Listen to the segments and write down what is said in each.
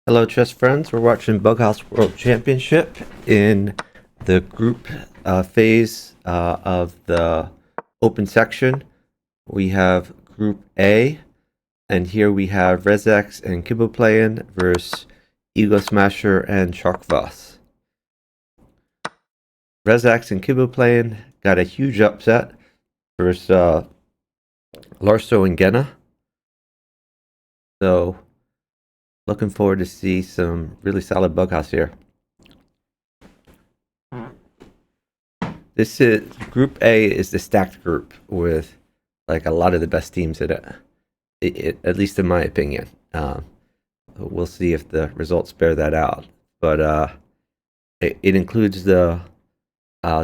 Hello, chess friends. We're watching Bughouse World Championship in the group phase of the open section. We have Group A, and here we have Rezacz and Kibble playing versus EgoSmasherr and tjarkvos. Rezacz and Kibble playing got a huge upset versus Larso and Genna. So looking forward to see some really solid Bughouse here. This is Group A is the stacked group with like a lot of the best teams in it, at least in my opinion. We'll see if the results bear that out. But it includes the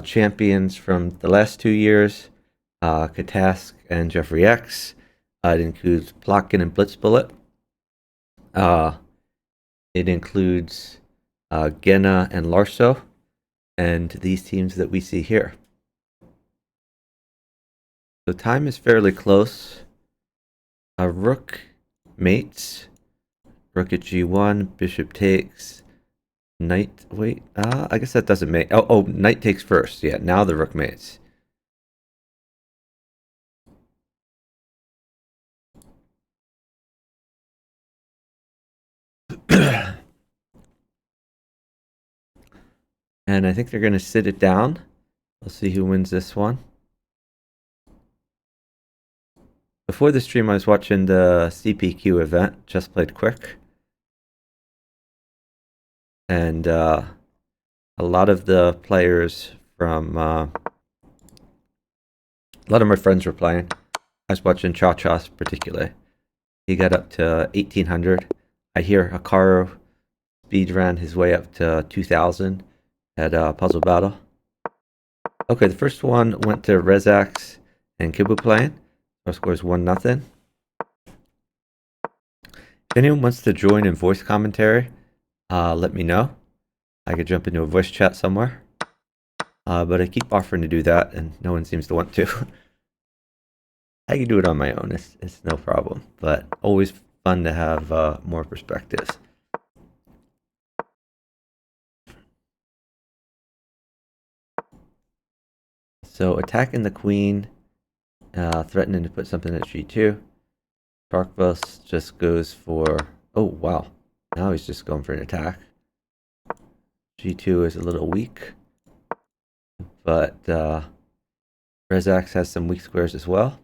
champions from the last 2 years, Katask and Jeffrey X. It includes Plotkin and Blitzbullet. It includes Genna and Larso, and these teams that we see here. So time is fairly close. Rook mates, rook at g1, bishop takes, knight. Wait, I guess that doesn't mate. Oh, knight takes first. Yeah, now the rook mates. And I think they're going to sit it down. We'll see who wins this one. Before the stream, I was watching the CPQ event, Just Played Quick. And a lot of the players from... a lot of my friends were playing. I was watching tjarkvos particularly. He got up to 1800. I hear Hikaru speed ran his way up to 2000 at Puzzle Battle. Okay, the first one went to Rezacz and Kibble playing. Our score is 1-0. If anyone wants to join in voice commentary, let me know. I could jump into a voice chat somewhere. But I keep offering to do that, and no one seems to want to. I can do it on my own. It's no problem. But always fun to have more perspectives. So attacking the queen, threatening to put something at g2. tjarkvos just goes for... Oh, wow. Now he's just going for an attack. g2 is a little weak. But Rezacz has some weak squares as well.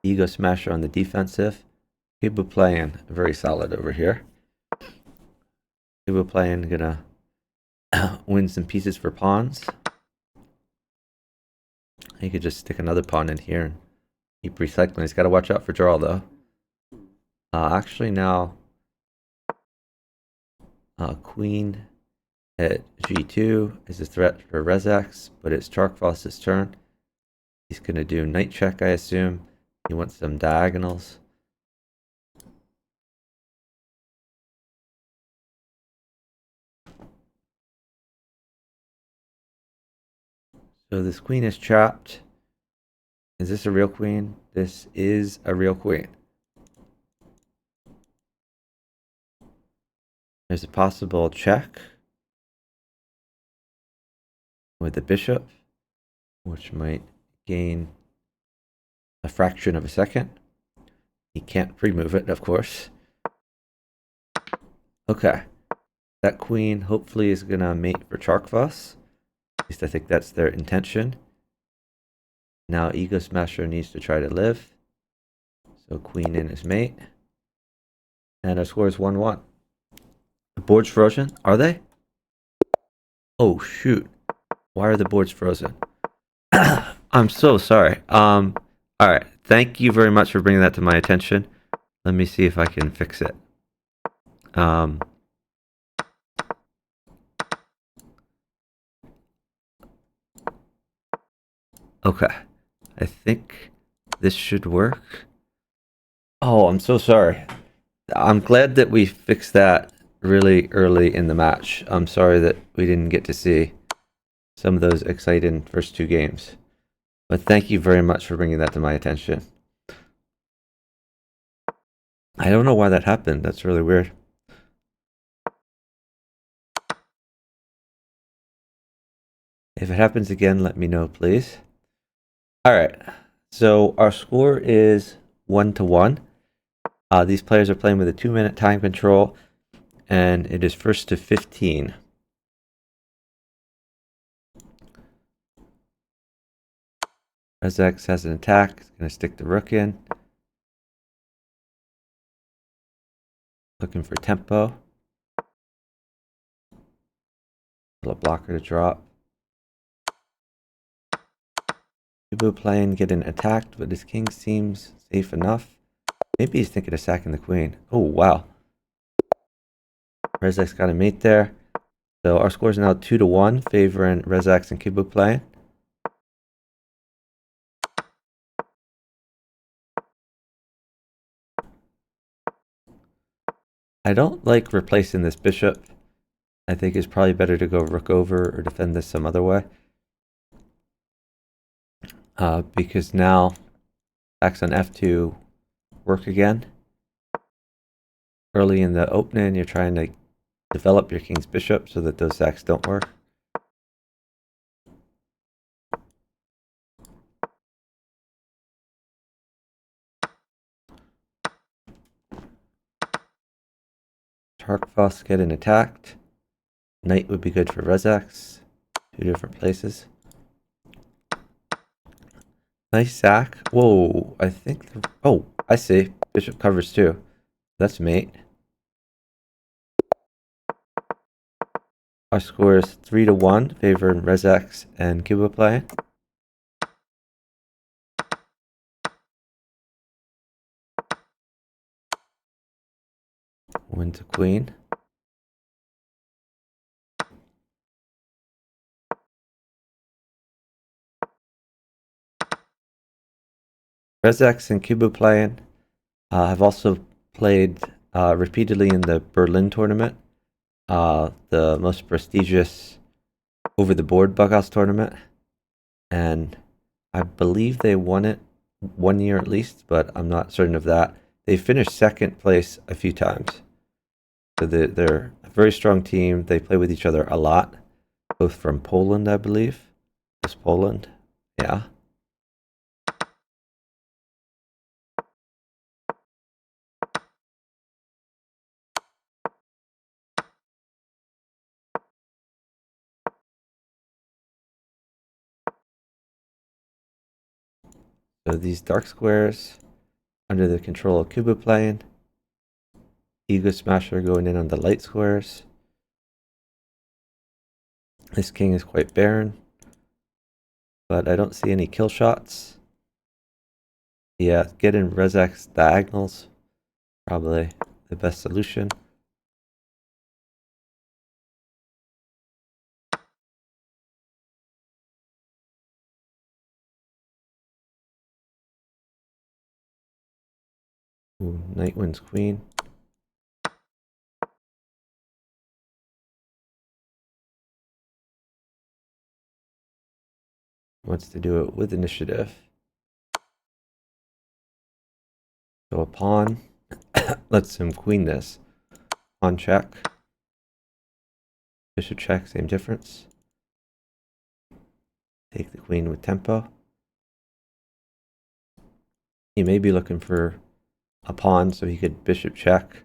EgoSmasherr on the defensive. Kibble playing very solid over here. Kibble playing gonna win some pieces for pawns. He could just stick another pawn in here and keep recycling. He's got to watch out for draw though. Actually now, queen at g2 is a threat for Rezacz, but it's tjarkvos' turn. He's going to do knight check, I assume. He wants some diagonals. So this queen is trapped. Is this a real queen? This is a real queen. There's a possible check with the bishop, which might gain a fraction of a second. He can't pre-move it, of course. Okay. That queen hopefully is going to mate for tjarkvos. At least I think that's their intention. Now EgoSmasherr needs to try to live. So queen in his mate. And our score is 1-1. The board's frozen? Are they? Oh shoot. Why are the boards frozen? I'm so sorry. Alright. Thank you very much for bringing that to my attention. Let me see if I can fix it. Okay. I think this should work. Oh, I'm so sorry. I'm glad that we fixed that really early in the match. I'm sorry that we didn't get to see some of those exciting first 2 games. But thank you very much for bringing that to my attention. I don't know why that happened. That's really weird. If it happens again, let me know, please. All right. So our score is 1-1. These players are playing with a 2-minute time control, and it is first to 15. rezacz has an attack. He's going to stick the rook in. Looking for tempo. A blocker to drop. Kibu playing getting attacked, but his king seems safe enough. Maybe he's thinking of sacking the queen. Oh, wow. rezacz got a mate there. So our score is now 2-1, favoring rezacz and Kibu playing. I don't like replacing this bishop. I think it's probably better to go rook over or defend this some other way. Because now attacks on f2 work again. Early in the opening, you're trying to develop your king's bishop so that those sacks don't work. tjarkvos getting attacked. Knight would be good for rezacz. Two different places. Nice sack. Whoa, I think... oh, I see. Bishop covers too. That's mate. Our score is 3-1, favoring rezacz and Kibu playing. Win to queen. rezacz and Kibu playing. I've also played repeatedly in the Berlin tournament, the most prestigious over-the-board bughouse tournament, and I believe they won it 1 year at least, but I'm not certain of that. They finished second place a few times. So they're a very strong team. They play with each other a lot, both from Poland, I believe. It's Poland, yeah. So these dark squares under the control of Kubu playing. EgoSmasherr going in on the light squares. This king is quite barren, but I don't see any kill shots. Yeah, getting rezacz diagonals, probably the best solution. Ooh, knight wins queen. Wants to do it with initiative. So a pawn lets him queen this. Pawn check. Bishop check, same difference. Take the queen with tempo. He may be looking for a pawn so he could bishop check.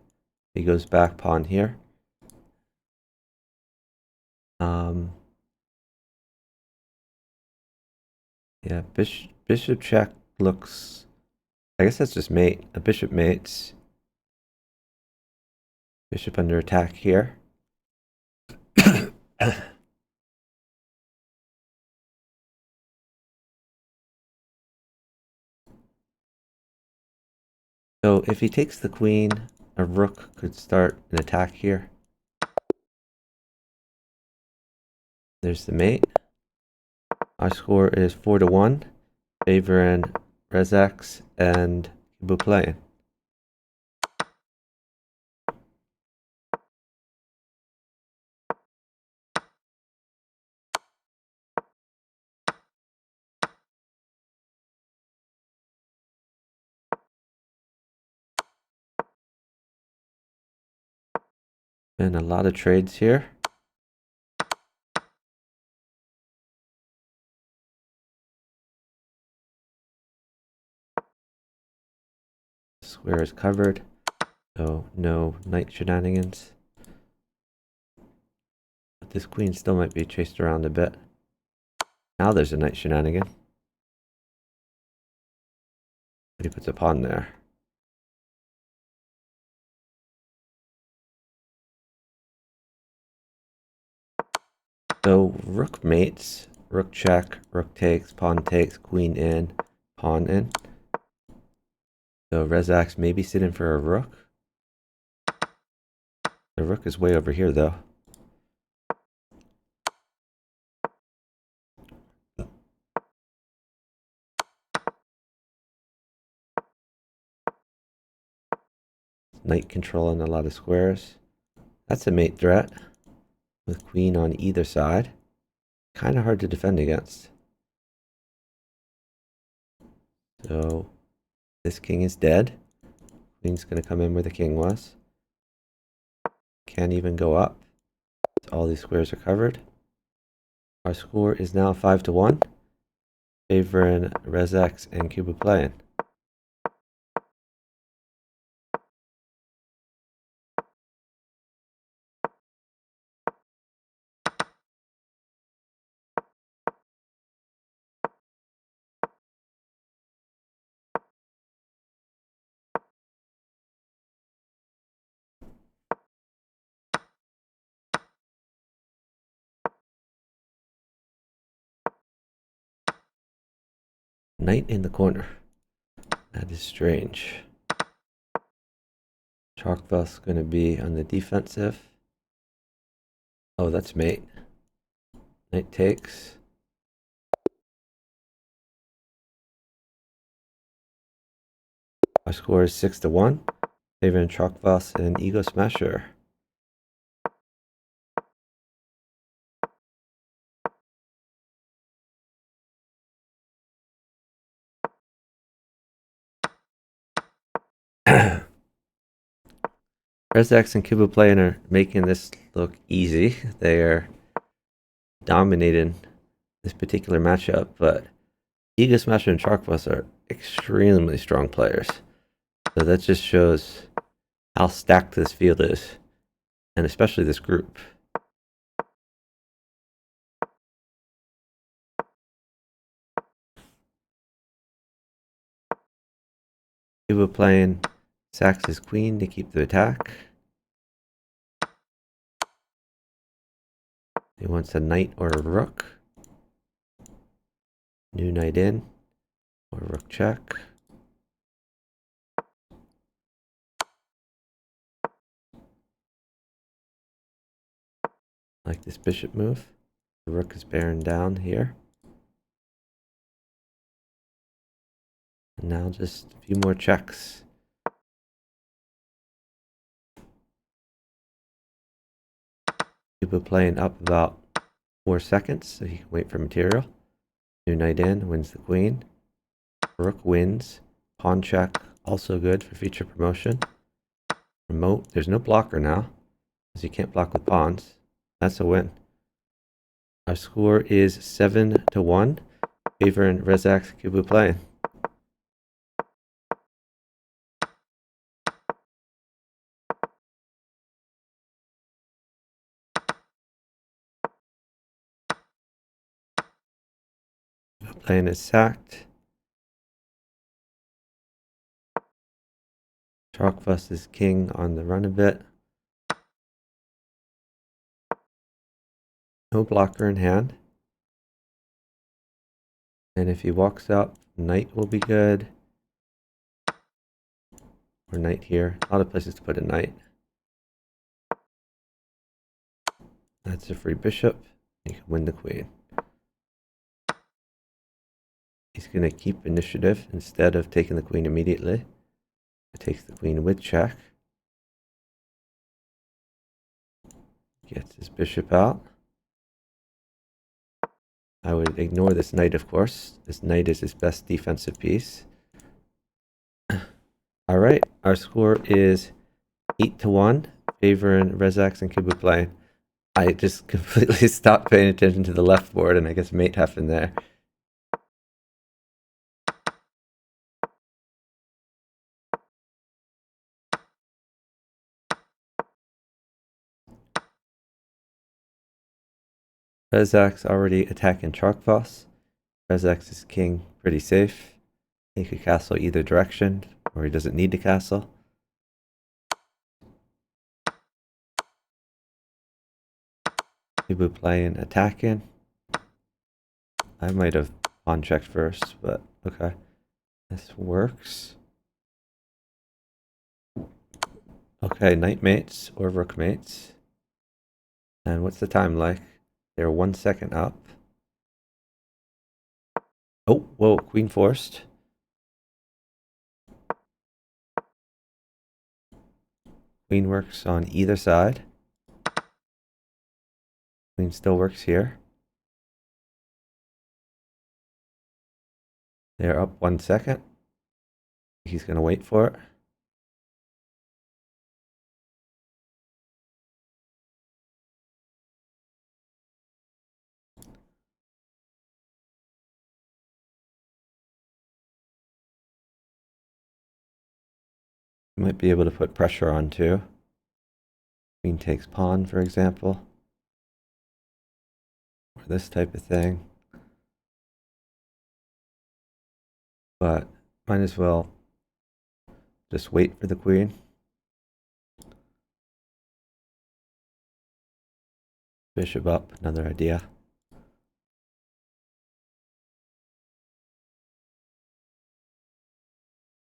He goes back pawn here. Yeah, bishop check looks... I guess that's just mate. A bishop mates. Bishop under attack here. So if he takes the queen, a rook could start an attack here. There's the mate. Our score is 4-1, favoring rezacz and Kibu playing. And a lot of trades here. square is covered, so no knight shenanigans. But this queen still might be chased around a bit. Now there's a knight shenanigan. But he puts a pawn there. So rook mates, rook check, rook takes, queen in, pawn in. So rezacz maybe sitting for a rook. The rook is way over here though. Knight controlling a lot of squares. That's a mate threat with queen on either side. Kind of hard to defend against. So this king is dead. Queen's going to come in where the king was. Can't even go up. All these squares are covered. Our score is now 5-1, favoring rezacz and Cuba playing. Knight in the corner. That is strange. Tjarkvos going to be on the defensive. Oh, that's mate. Knight takes. Our score is 6-1, favoring Tjarkvos and EgoSmasherr. rezacz and Cuba playing are making this look easy. They are dominating this particular matchup, but EgoSmasherr and Tjarkvos are extremely strong players. So that just shows how stacked this field is, and especially this group. Cuba playing sacks his queen to keep the attack. He wants a knight or a rook. New knight in, or rook check. Like this bishop move. The rook is bearing down here. And now just a few more checks. Cuba playing up about 4 seconds, so he can wait for material. New knight in, wins the queen. Rook wins. Pawn check, also good for feature promotion. Remote, there's no blocker now, because you can't block with pawns. That's a win. Our score is 7-1, favoring rezacz Cuba playing. Playing is sacked. Tjarkvos is king on the run a bit. No blocker in hand. And if he walks up, knight will be good. Or knight here. A lot of places to put a knight. That's a free bishop. You can win the queen. He's going to keep initiative instead of taking the queen immediately. He takes the queen with check. Gets his bishop out. I would ignore this knight, of course. This knight is his best defensive piece. All right, our score is 8-1, favoring rezacz and Cuba playing. I just completely stopped paying attention to the left board, and I guess mate happened there. Rezacz already attacking tjarkvos. Rezacz's king pretty safe. He could castle either direction, or he doesn't need to castle. Kibu playing attacking. I might have pawn checked first, but okay. This works. Okay, knight mates or rook mates. And what's the time like? They're 1 second up. Oh, whoa, queen forced. Queen works on either side. Queen still works here. They're up 1 second. He's going to wait for it. Might be able to put pressure on too. Queen takes pawn, for example. Or this type of thing. But might as well just wait for the queen. Bishop up, another idea.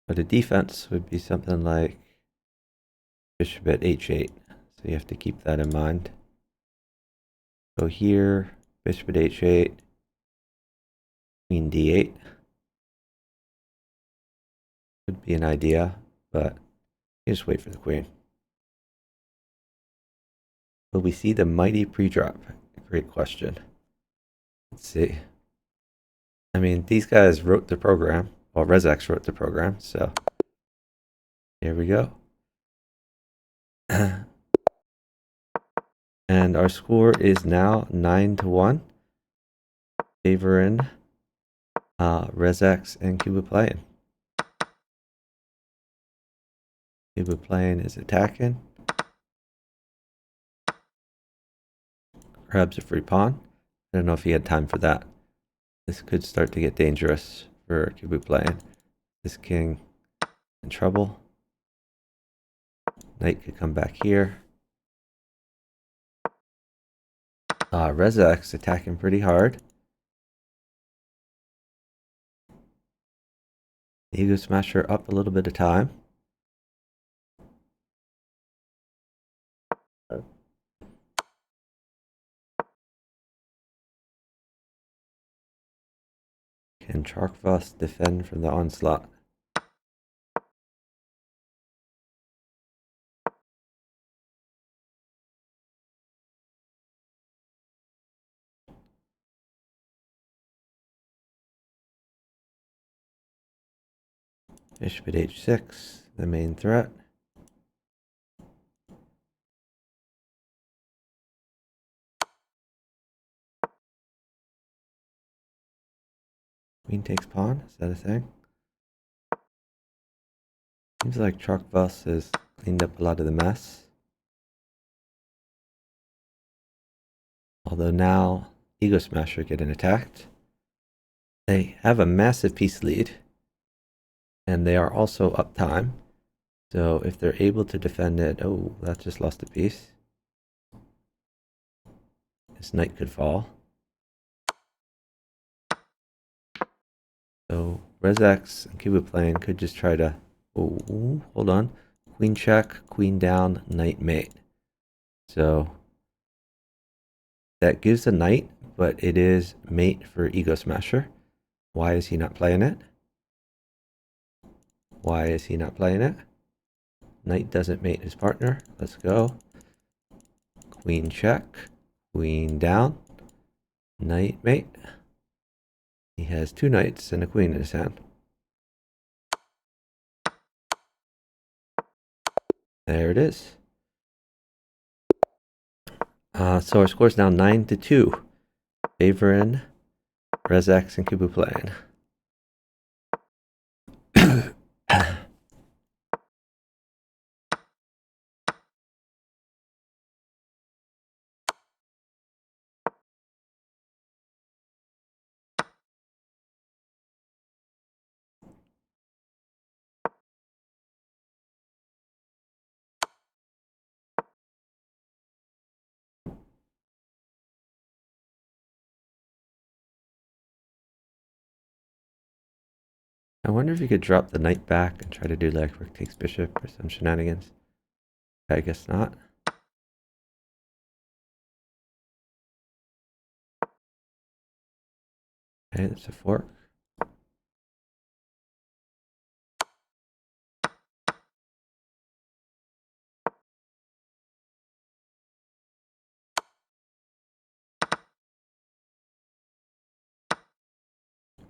But a defense would be something like bishop at h8. So you have to keep that in mind. Go here, bishop at h8, queen d8. Could be an idea, but you just wait for the queen. Will we see the mighty pre-drop? Great question. Let's see. I mean, these guys wrote the program. Well, Rezacz wrote the program, so here we go. And our score is now 9-1, favoring Rezacz and Cuba playing. Cuba playing is attacking. Grabs a free pawn. I don't know if he had time for that. This could start to get dangerous for Cuba playing. This king in trouble. Knight could come back here. Rezacz attacking pretty hard. EgoSmasherr up a little bit of time. Can tjarkvos defend from the onslaught? Bishop at h6, the main threat. Queen takes pawn, is that a thing? Seems like tjarkvos has cleaned up a lot of the mess. Although now EgoSmasherr getting attacked. They have a massive piece lead. And they are also up time. So if they're able to defend it, oh, that just lost a piece. This knight could fall. So Rezacz and Cuba playing could just try to, oh, hold on. Queen check, queen down, knight mate. So that gives a knight, but it is mate for EgoSmasherr. Why is he not playing it? Why is he not playing it? Knight doesn't mate his partner. Let's go. Queen check, queen down, knight mate. He has 2 knights and a queen in his hand. There it is. So our score is now 9-2, favoring Rezacz and Cuba playing. I wonder if you could drop the knight back and try to do like rook takes bishop or some shenanigans. I guess not. Okay, that's a fork.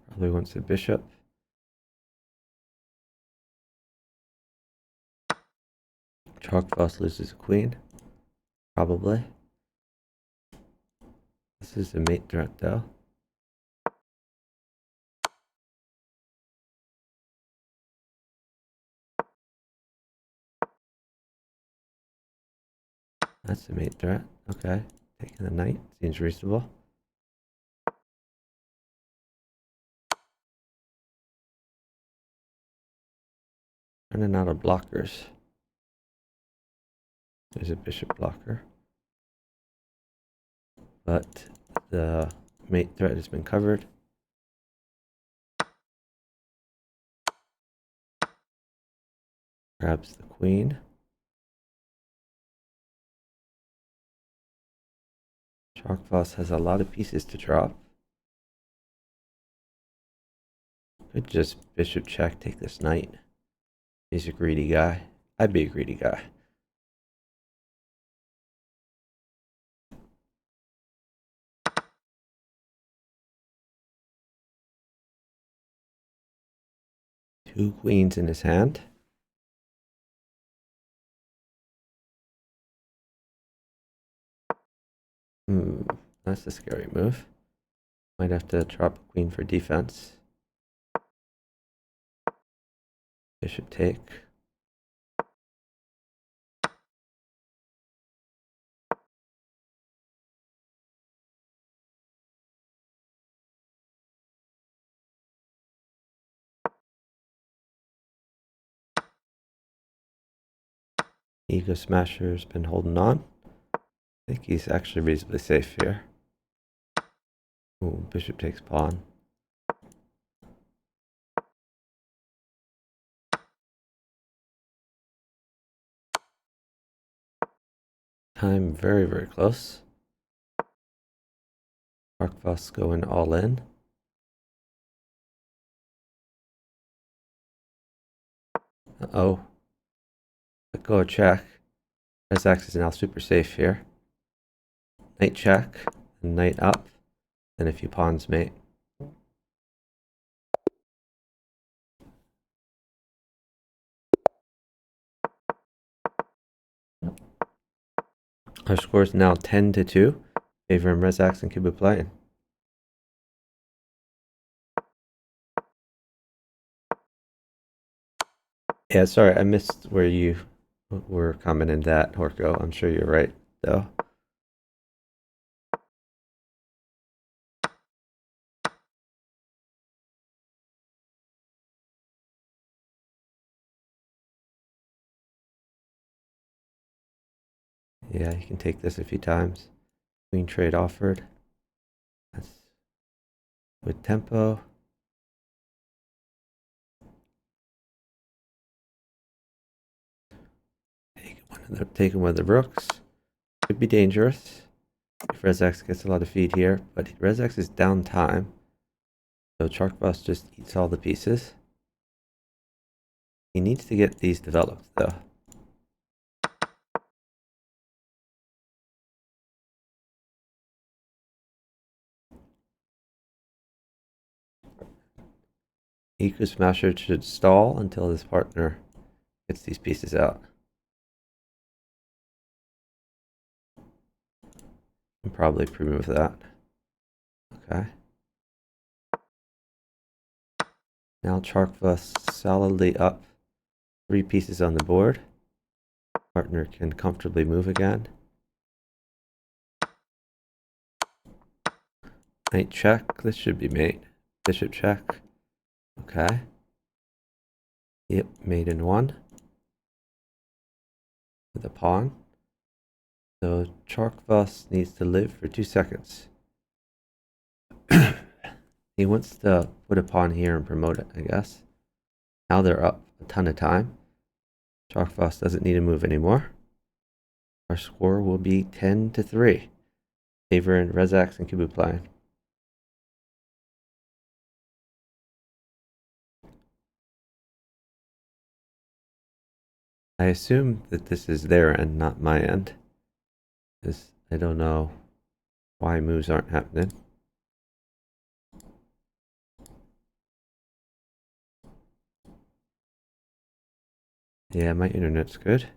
Probably wants a bishop. Tjarkvos loses a queen. Probably. This is a mate threat though. That's a mate threat. Okay. Taking the knight. Seems reasonable. Running out of blockers. There's a bishop blocker. But the mate threat has been covered. Grabs the queen. Tjarkvos has a lot of pieces to drop. Could just bishop check, take this knight. He's a greedy guy. I'd be a greedy guy. Two queens in his hand. That's a scary move. Might have to drop a queen for defense. Bishop take. EgoSmasher's been holding on. I think he's actually reasonably safe here. Ooh, bishop takes pawn. Time very, very close. Tjarkvos going all in. Uh-oh. Let go of check. Rezacz is now super safe here. Knight check, and knight up, then a few pawns mate. Our score is now 10-2, favoring Rezacz and Kubu playing. Yeah, sorry, I missed where you were commenting that, Horko. I'm sure you're right, though. Yeah, you can take this a few times. Queen trade offered. That's with tempo. Taking one of the rooks. Could be dangerous if Rezacz gets a lot of feed here, but Rezacz is down time. So Tjarkvos just eats all the pieces. He needs to get these developed, though. EgoSmasherr should stall until his partner gets these pieces out. And probably remove that. Okay. Now Tjarkvos solidly up 3 pieces on the board. Partner can comfortably move again. Knight check. This should be mate. Bishop check. Okay. Yep, mate in 1. With a pawn. So Tjarkvos needs to live for 2 seconds. He wants to put a pawn here and promote it, I guess. Now they're up a ton of time. tjarkvos doesn't need to move anymore. Our score will be 10-3. Favoring rezacz and kubu playing. I assume that this is their end, not my end. Because I don't know why moves aren't happening. Yeah, my internet's good.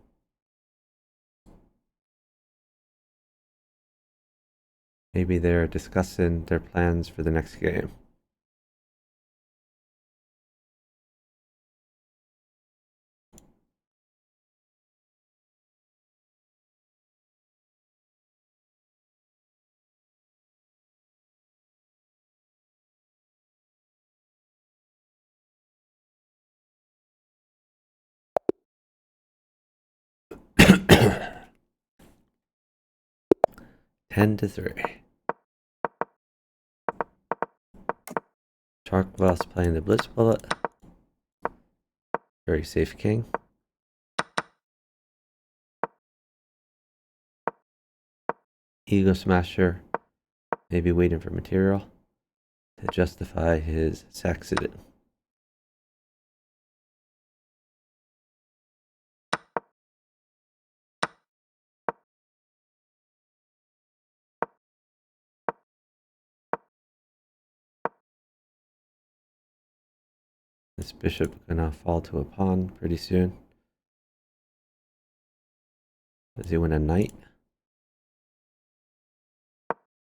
Maybe they're discussing their plans for the next game. Ten to 3. tjarkvos playing the blitz bullet. Very safe king. EgoSmasherr maybe waiting for material to justify his saxity. This bishop gonna fall to a pawn pretty soon. Does he win a knight?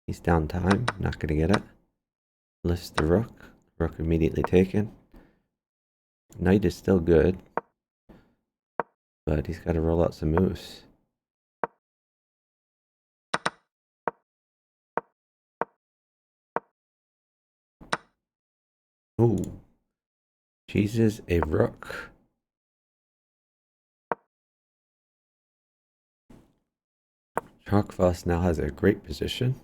He's down time, not gonna get it. Lifts the rook. Rook immediately taken. Knight is still good, but he's got to roll out some moves. Ooh, chooses a rook. tjarkvos now has a great position.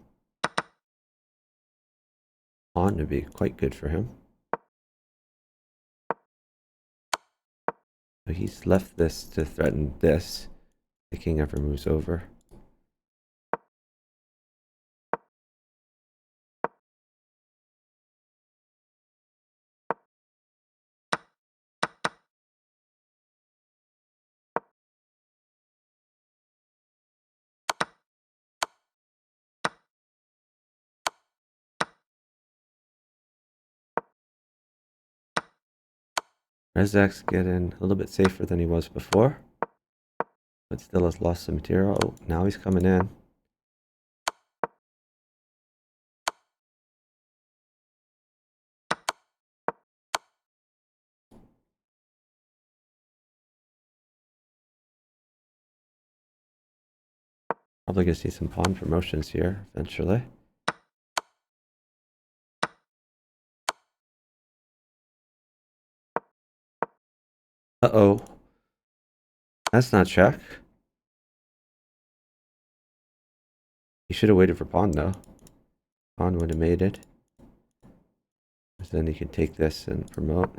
Pawn to be quite good for him. So he's left this to threaten this. The king ever moves over. rezacz getting a little bit safer than he was before, but still has lost some material. Oh, now he's coming in. Probably gonna see some pawn promotions here eventually. Uh-oh. That's not check. He should have waited for pawn though. Pawn would have made it. Then he can take this and promote.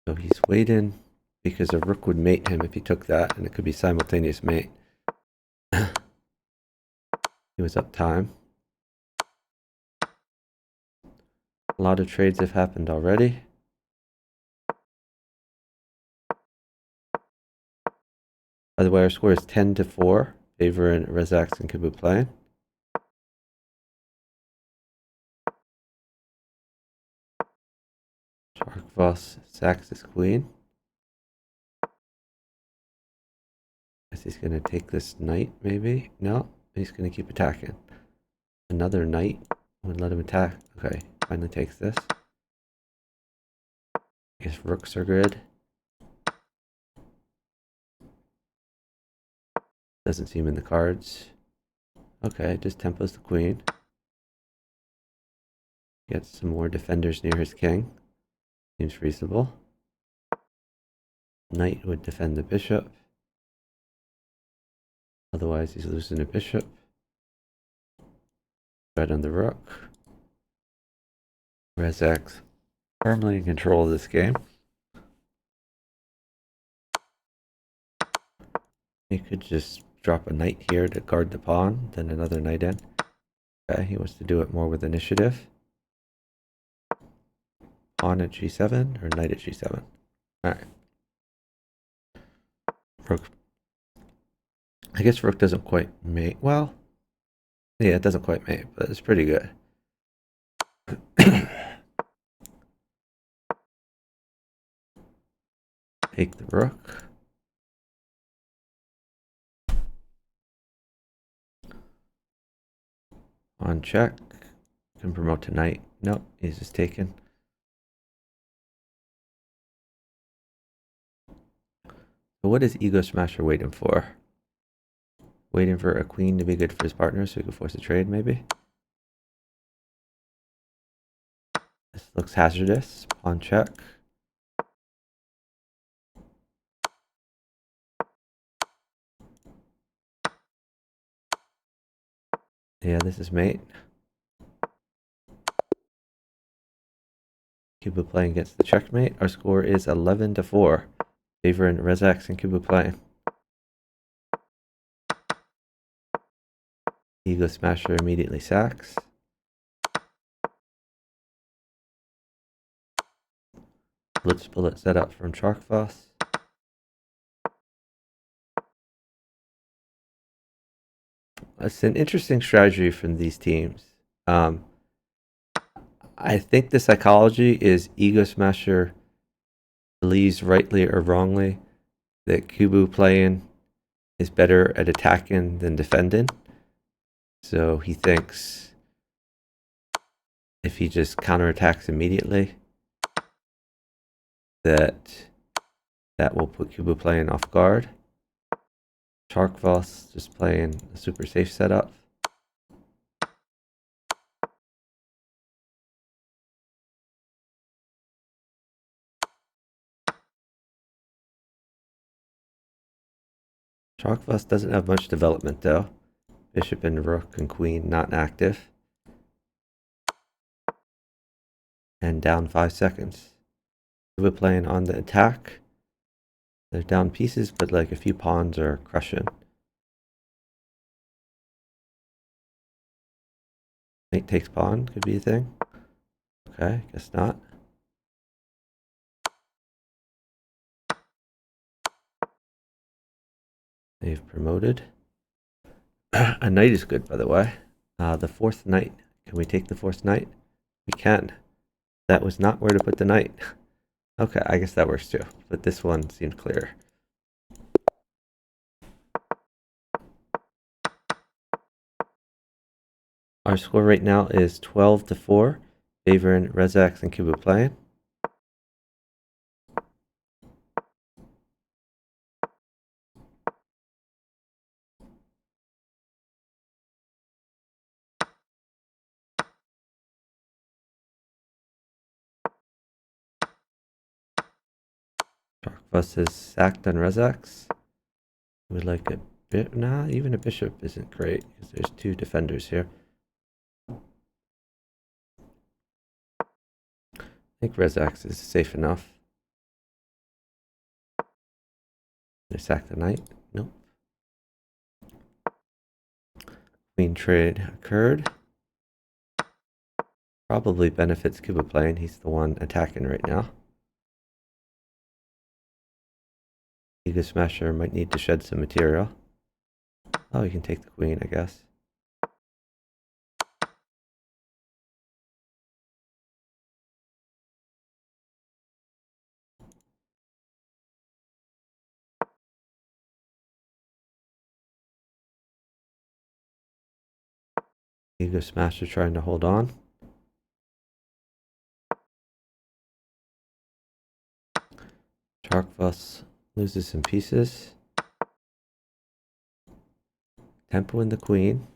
So he's waiting because a rook would mate him if he took that, and it could be simultaneous mate. He was up time. A lot of trades have happened already. By the way, our score is 10-4, favoring rezacz and kubu playing. tjarkvos saxes queen. Guess he's gonna take this knight, maybe? No, he's gonna keep attacking. Another knight would let him attack. Okay, finally takes this. I guess rooks are good. Doesn't seem in the cards. Okay, just tempos the queen. Gets some more defenders near his king. Seems reasonable. Knight would defend the bishop. Otherwise, he's losing a bishop. Red on the rook. Rezacz firmly in control of this game. He could just drop a knight here to guard the pawn, then another knight in. Okay, he wants to do it more with initiative. Pawn at g7 or knight at g7. Alright. Rook. I guess rook doesn't quite mate. Well, yeah, it doesn't quite mate, but it's pretty good. Take the rook. On check. Can promote to knight. Nope, he's just taken. So what is EgoSmasherr waiting for? Waiting for a queen to be good for his partner so he can force a trade, maybe? This looks hazardous. Pawn check. Yeah, this is mate. Cuba playing against the checkmate. Our score is 11-4. Favoring rezacz and Cuba playing. EgoSmasherr immediately sacks. Blitz bullet set up from tjarkvos. It's an interesting strategy from these teams. I think the psychology is EgoSmasherr believes rightly or wrongly that Kubu playing is better at attacking than defending. So he thinks if he just counterattacks immediately, that will put Kubu playing off guard. tjarkvos just playing a super safe setup. tjarkvos doesn't have much development though. Bishop and rook and queen not active. And down 5 seconds. We're playing on the attack. They're down pieces, but like a few pawns are crushing. Knight takes pawn could be a thing. Okay, guess not. They've promoted. A knight is good, by the way. The fourth knight. Can we take the fourth knight? We can. That was not where to put the knight. Okay, I guess that works too. But this one seemed clearer. Our score right now is 12-4, favoring rezacz and Kubu playing. tjarkvos is sacked on rezacz. Would like a bit. Nah, even a bishop isn't great because there's 2 defenders here. I think rezacz is safe enough. They sack the knight. Nope. Queen trade occurred. Probably benefits Kuba playing. He's the one attacking right now. EgoSmasherr might need to shed some material. Oh, you can take the queen, I guess. EgoSmasherr trying to hold on. tjarkvos loses some pieces. Tempo and the queen.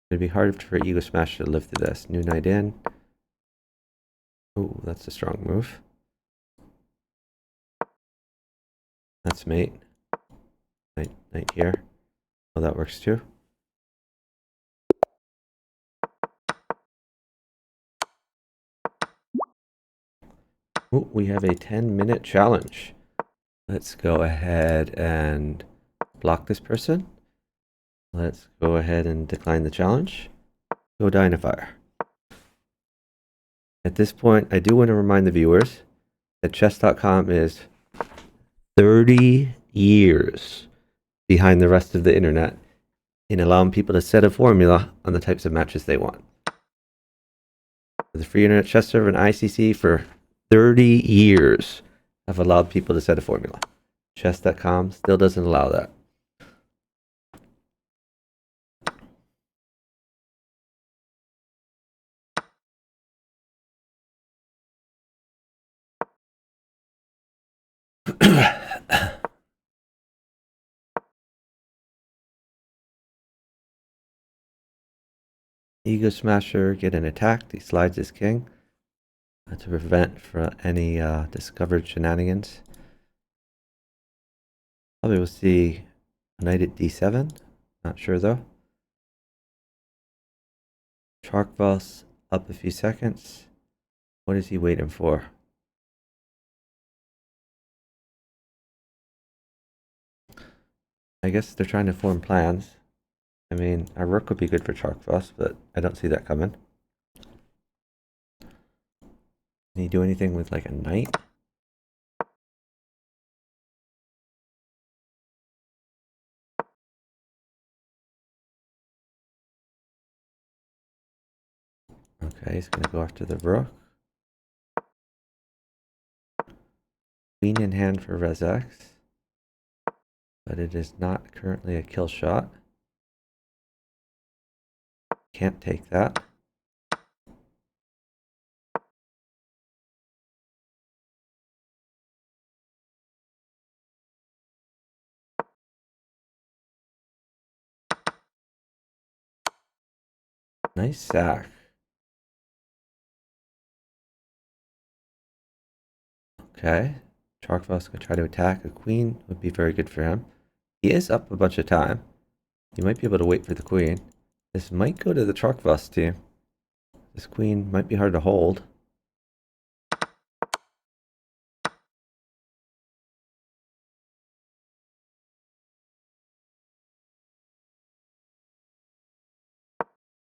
It'd be hard for EgoSmasherr to live through this. New knight in. Oh, that's a strong move. That's mate. Knight here. Oh, that works too. Ooh, we have a 10-minute challenge. Let's go ahead and block this person. Let's go ahead and decline the challenge. Go Dynafire. At this point, I do want to remind the viewers that chess.com is 30 years behind the rest of the internet in allowing people to set a formula on the types of matches they want. The free internet chess server and ICC for 30 years have allowed people to set a formula. Chess.com still doesn't allow that. EgoSmasherr getting attacked. He slides his king to prevent from any discovered shenanigans. Probably we'll see knight at d7. Not sure though. tjarkvos up a few seconds. What is he waiting for? I guess they're trying to form plans. I mean, our rook would be good for tjarkvos, but I don't see that coming. Can he do anything with like a knight? Okay, he's going to go after the rook. Queen in hand for rezacz, but it is not currently a kill shot. Can't take that. Nice sack. Okay, tjarkvos can try to attack. A queen would be very good for him. He is up a bunch of time. He might be able to wait for the queen. This might go to the tjarkvos team. This queen might be hard to hold.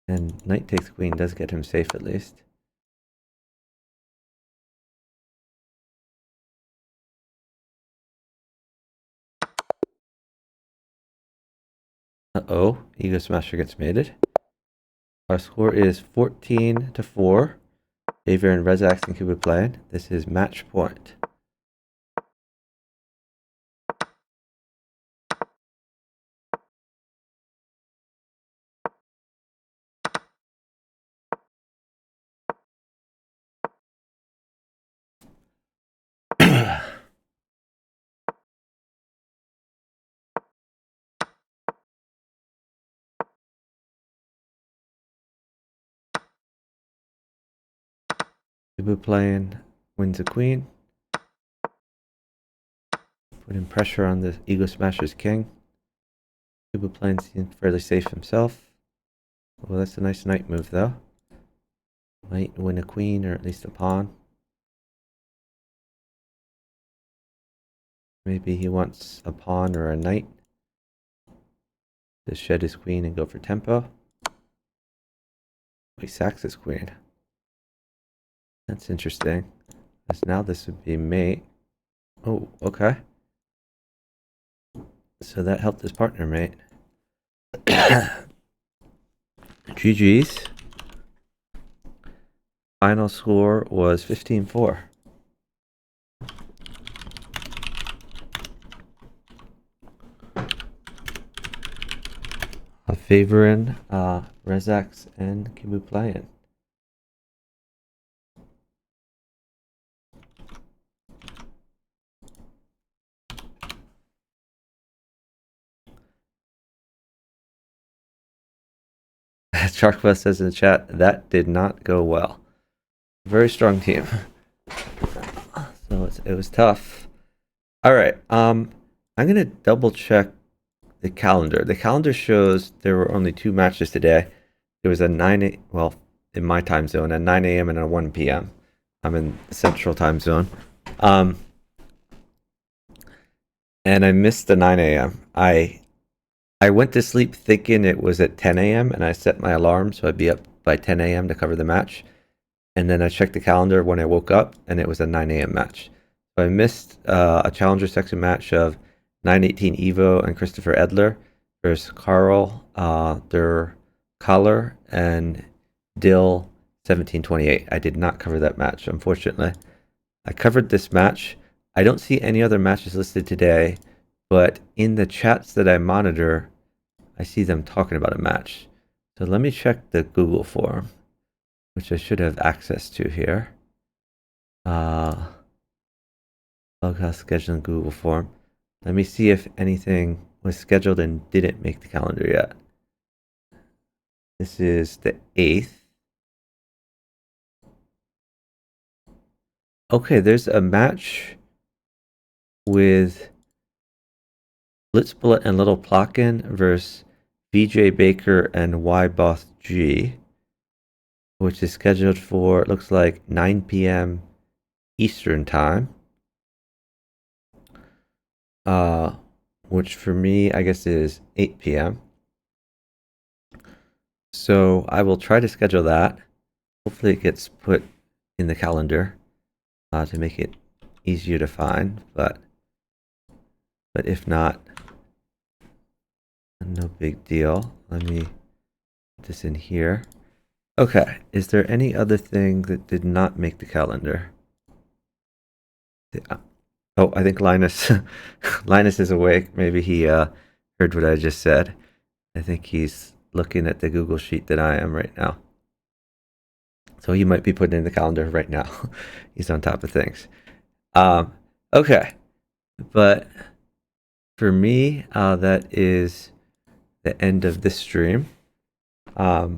And knight takes queen does get him safe at least. Uh-oh, EgoSmasherr gets mated. Our score is 14-4. Javier and rezacz and Kuba playing. This is match point. Kuba playing wins a queen. Putting pressure on the EgoSmasherr's king. Kuba playing seems fairly safe himself. Well, that's a nice knight move though. Might win a queen or at least a pawn. Maybe he wants a pawn or a knight to shed his queen and go for tempo. He sacks his queen. That's interesting. Because now this would be mate. Oh, okay. So that helped his partner mate. GG's. Final score was 15-4. Favoring rezacz and Kuba playing. tjarkvos says in the chat, that did not go well. Very strong team. So it was tough. All right. I'm gonna double check the calendar. The calendar shows there were only 2 matches today. There was a 9 well, in my time zone, a 9 a.m. and a 1 p.m. I'm in the Central Time Zone. And I missed the 9 a.m. I went to sleep thinking it was at 10 a.m. and I set my alarm so I'd be up by 10 a.m. to cover the match. And then I checked the calendar when I woke up and it was a 9 a.m. match. So I missed a Challenger section match of 918 Evo and Christopher Edler versus Carl Der Collar and Dill 1728. I did not cover that match, unfortunately. I covered this match. I don't see any other matches listed today, but in the chats that I monitor, I see them talking about a match. So let me check the Google form, which I should have access to here. Bughouse scheduling Google form. Let me see if anything was scheduled and didn't make the calendar yet. This is the 8th. Okay, there's a match with Blitzbullet and Little Plotkin versus VJ Baker and Yboth G, which is scheduled for, it looks like 9 p.m. Eastern time. Which for me, I guess is 8 p.m. So I will try to schedule that. Hopefully it gets put in the calendar to make it easier to find, but if not, no big deal. Let me put this in here. Okay, is there any other thing that did not make the calendar? Oh, I think Linus Linus is awake. Maybe he heard what I just said. I think he's looking at the Google sheet that I am right now. So he might be putting in the calendar right now. He's on top of things. Okay, but for me, that is the end of this stream. We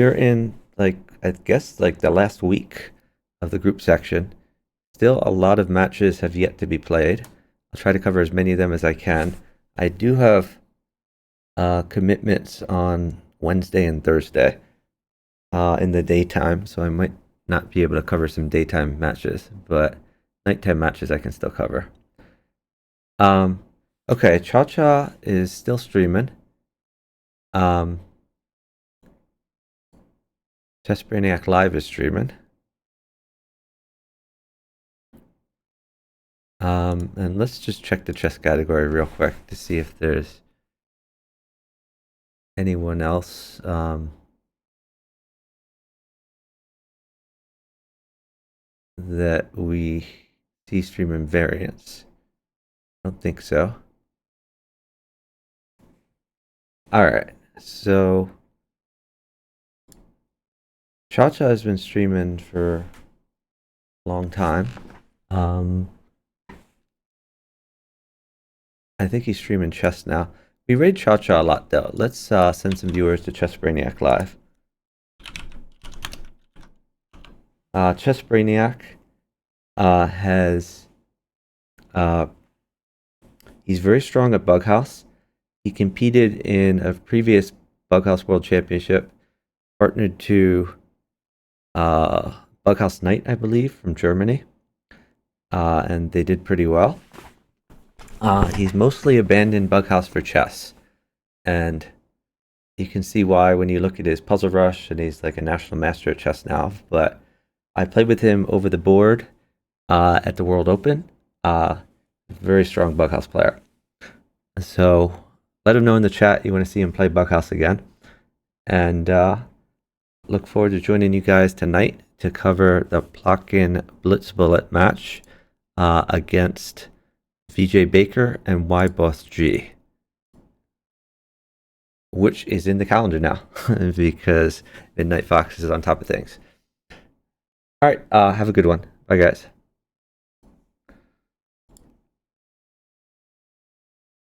are in, like, I guess, like the last week of the group section. Still, a lot of matches have yet to be played. I'll try to cover as many of them as I can. I do have commitments on Wednesday and Thursday in the daytime, so I might not be able to cover some daytime matches, but nighttime matches I can still cover. Okay, Cha-Cha is still streaming. Chess Brainiac Live is streaming. And let's just check the chess category real quick to see if there's anyone else that we see streaming variants. I don't think so. Alright, so Cha-Cha has been streaming for a long time. I think he's streaming chess now. We raid Cha-Cha a lot though. Let's send some viewers to Chess Brainiac Live. Chess Brainiac has he's very strong at Bughouse. He competed in a previous Bughouse World Championship, partnered to Bughouse Knight, I believe, from Germany, and they did pretty well. He's mostly abandoned Bughouse for chess, and you can see why when you look at his Puzzle Rush, and he's like a national master at chess now. But I played with him over the board at the World Open. Very strong Bughouse player. So let him know in the chat you want to see him play Bughouse again, and look forward to joining you guys tonight to cover the Plotkin Blitzbullet match against VJ Baker and Yboth G, which is in the calendar now because Midnight Fox is on top of things. All right, have a good one. Bye, guys.